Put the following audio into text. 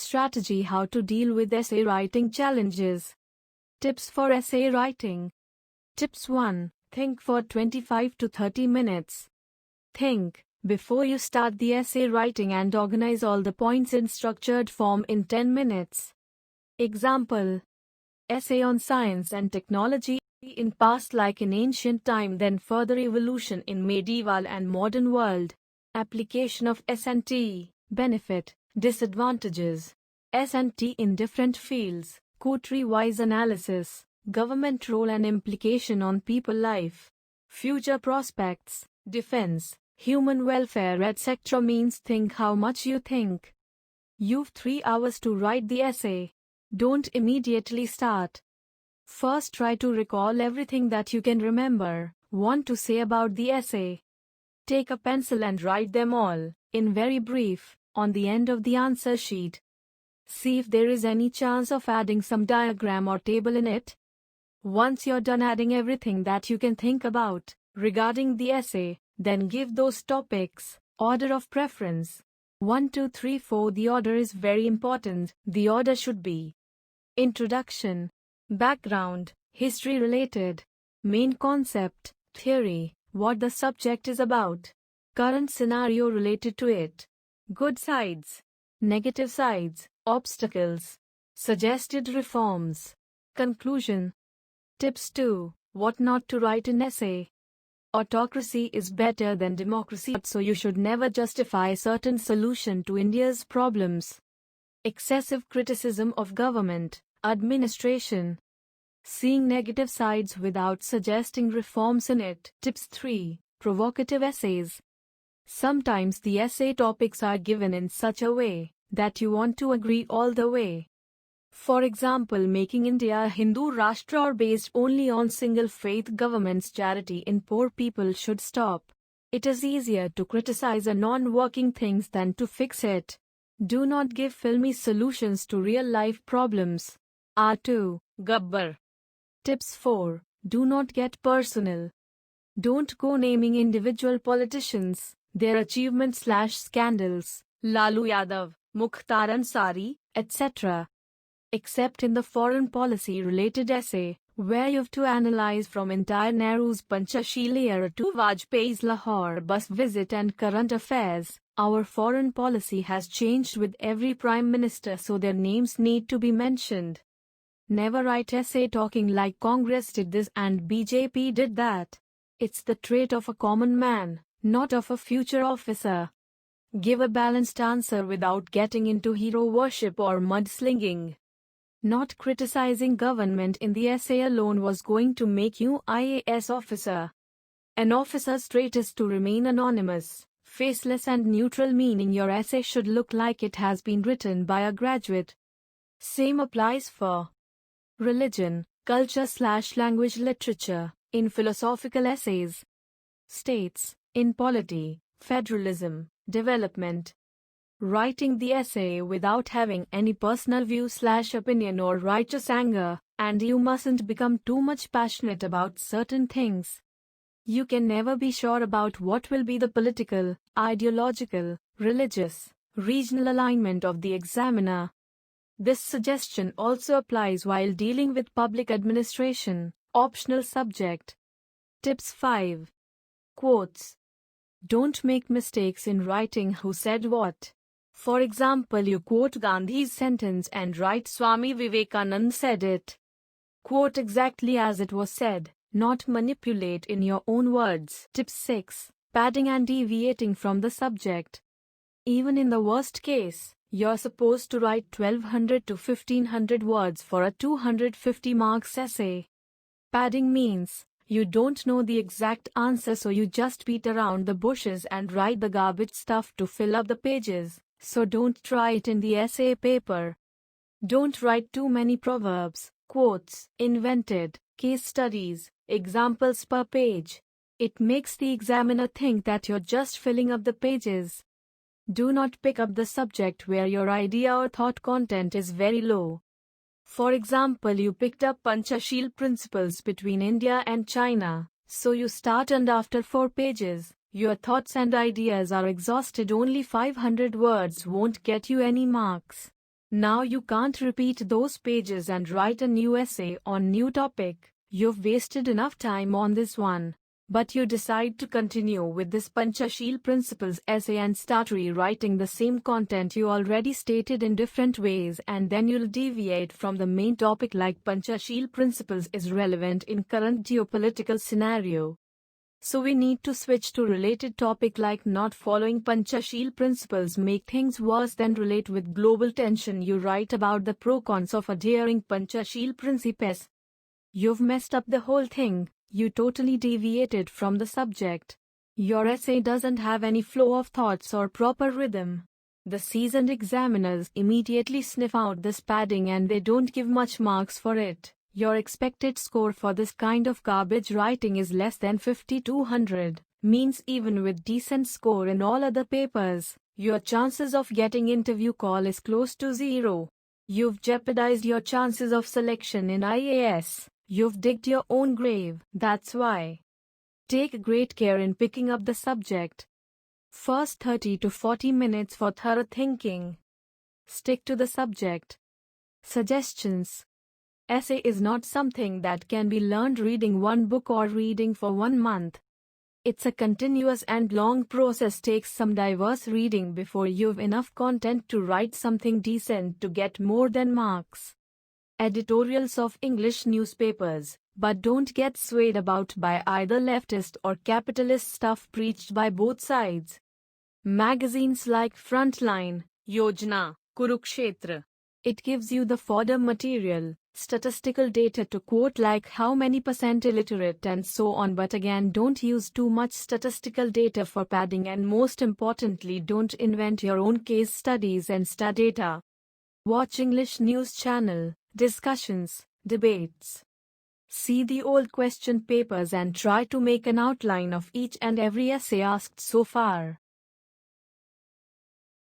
Strategy: how to deal with essay writing challenges. Tips for essay writing. Tips 1. Think for 25 to 30 minutes. Think before you start the essay writing and organize all the points in structured form in 10 minutes. Example: essay on science and technology in past like in ancient time, then further evolution in medieval and modern world. Application of S&T. Benefit, disadvantages. S&T in different fields. Coterie-wise analysis. Government role and implication on people life. Future prospects. Defense, human welfare etc. Means think how much you think. You've 3 hours to write the essay. Don't immediately start. First try to recall everything that you can remember, want to say about the essay. Take a pencil and write them all, in very brief, on the end of the answer sheet. See if there is any chance of adding some diagram or table in it. Once you're done adding everything that you can think about regarding the essay, then give those topics order of preference. 1, 2, 3, 4. The order is very important. The order should be: introduction, background, history related, main concept, theory, what the subject is about, current scenario related to it, good sides, negative sides, obstacles, suggested reforms, conclusion. Tips 2. What not to write in essay. Autocracy is better than democracy, so you should never justify certain solution to India's problems. Excessive criticism of government, administration. Seeing negative sides without suggesting reforms in it. Tips 3. Provocative essays. Sometimes the essay topics are given in such a way that you want to agree all the way. For example, making India a Hindu Rashtra or based only on single faith government's charity in poor people should stop. It is easier to criticize a non-working things than to fix it. Do not give filmy solutions to real-life problems. R2. Gabbar. Tips 4. Do not get personal. Don't go naming individual politicians, their achievements/scandals, Lalu Yadav, Mukhtar Ansari, etc. Except in the foreign policy related essay, where you have to analyze from entire Nehru's Panchashil era to Vajpayee's Lahore bus visit and current affairs. Our foreign policy has changed with every prime minister, so their names need to be mentioned. Never write essay talking like Congress did this and BJP did that. It's the trait of a common man, not of a future officer. Give a balanced answer without getting into hero worship or mudslinging. Not criticizing government in the essay alone was going to make you IAS officer. An officer's trait is to remain anonymous, faceless and neutral, meaning your essay should look like it has been written by a graduate. Same applies for religion, culture/language, literature, in philosophical essays, states, in polity, federalism, development. Writing the essay without having any personal view/opinion or righteous anger, and you mustn't become too much passionate about certain things. You can never be sure about what will be the political, ideological, religious, regional alignment of the examiner. This suggestion also applies while dealing with public administration, optional subject. Tips 5. Quotes. Don't make mistakes in writing who said what. For example, you quote Gandhi's sentence and write Swami Vivekananda said it. Quote exactly as it was said, not manipulate in your own words. Tip 6. Padding and deviating from the subject. Even in the worst case, you're supposed to write 1200 to 1500 words for a 250 marks essay. Padding means you don't know the exact answer, so you just beat around the bushes and write the garbage stuff to fill up the pages. So don't try it in the essay paper. Don't write too many proverbs, quotes, invented, case studies, examples per page. It makes the examiner think that you're just filling up the pages. Do not pick up the subject where your idea or thought content is very low. For example, you picked up Panchashil principles between India and China, so you start and after 4 pages, your thoughts and ideas are exhausted. Only 500 words won't get you any marks. Now you can't repeat those pages and write a new essay on new topic. You've wasted enough time on this one. But you decide to continue with this Panchasheel Principles essay and start rewriting the same content you already stated in different ways, and then you'll deviate from the main topic like Panchasheel Principles is relevant in current geopolitical scenario. So we need to switch to related topic like not following Panchasheel Principles make things worse than relate with global tension. You write about the pro-cons of adhering Panchasheel Principles. You've messed up the whole thing. You totally deviated from the subject. Your essay doesn't have any flow of thoughts or proper rhythm. The seasoned examiners immediately sniff out this padding and they don't give much marks for it. Your expected score for this kind of garbage writing is less than 50-100. Means even with decent score in all other papers, your chances of getting interview call is close to zero. You've jeopardized your chances of selection in IAS. You've digged your own grave. That's why. Take great care in picking up the subject. First 30 to 40 minutes for thorough thinking. Stick to the subject. Suggestions. Essay is not something that can be learned reading one book or reading for 1 month. It's a continuous and long process. Takes some diverse reading before you've enough content to write something decent to get more than marks. Editorials of English newspapers, but don't get swayed about by either leftist or capitalist stuff preached by both sides. Magazines like Frontline, Yojana, Kurukshetra. It gives you the fodder material, statistical data to quote like how many % illiterate and so on, but again don't use too much statistical data for padding, and most importantly don't invent your own case studies and data. Watch English news channel. Discussions, debates. See the old question papers and try to make an outline of each and every essay asked so far.